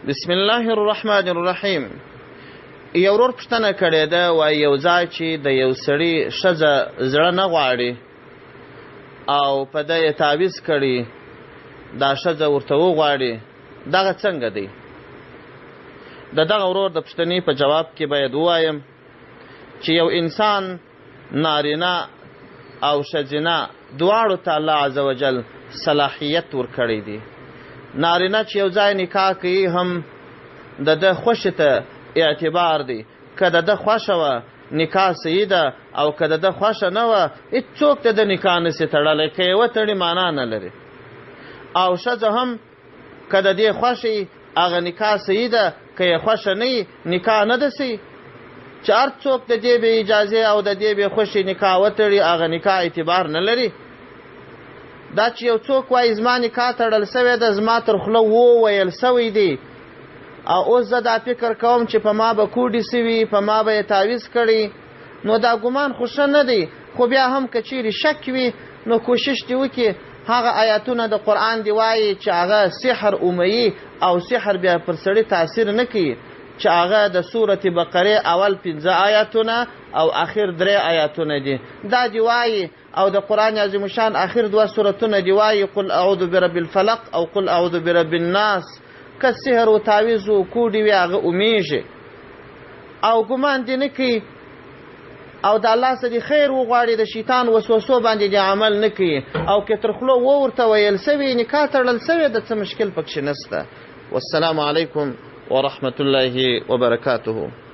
بسم الله الرحمن الرحیم. یو ورور پوښتنه کړې ده، وایي یو ځای چې د یو سړي ښځه زړه نه غواړي او په ده یې تعویض کړي، دا ښځه ورته وغواړي، دغه څنګه دی؟ د دغه ورور د پوښتنې په جواب کې باید ووایم چې یو انسان نارینه او ښځینه دواړو ته الله عز وجل صلاحیت ورکړی دی. نارینه چې یو ځای نکاح کوي هم د ده خوښې ته اعتبار دی، که د ده خوښه وه نکاح صحیح ده، او که د ده خوښه نه وه هېڅوک ته د نکاح نسي تړلی، که یې وتړي معنا نه لري. او ښځه هم که د دې خوښې هغه نکاح صحیح ده، که یې خوښه نه وي نکاح نه ده صحیح. چې هر څوک د دې بې اجازې او د دې بې خوښې نکاح وتړي هغه نکاح اعتبار نه لري. دا چې یو څوک وایي زما نکاح تړل سوی ده، زما تر خوله وویل سوی دی، او اوس زه دا فکر کوم چې په ما به کوډې سوي، په ما به یې تعویض کړي، نو دا ګمان خو ښه نه دی. خو بیا هم که چیرې شک وي نو کوشش دې وکړي هغه آیاتونه د قرآن دی وایي چې هغه سحر اوموي او سحر بیا پر سړي تاثیر نه کوي، چې هغه د سورة بقرې اول 15 آیاتونه او اخر 3 آیاتونه دي، دا دی وایي. او د قرآن عظیم شان اخر 2 سورتونه دی وایي قل اعوذ برب الفلق او قل اعوذ برب الناس. که سحر و تعویض و کوډې وي هغه اومیږي او ګمان دې نه کوي او د الله څخه دې خیر وغواړي، د شیطان وسوسو باندې دې عمل نه کوي، او که تر خوله ورته ویل سوي نکاح تړل سوی د څه مشکل پکښې نشته. والسلام علیکم ورحمة الله وبرکاته.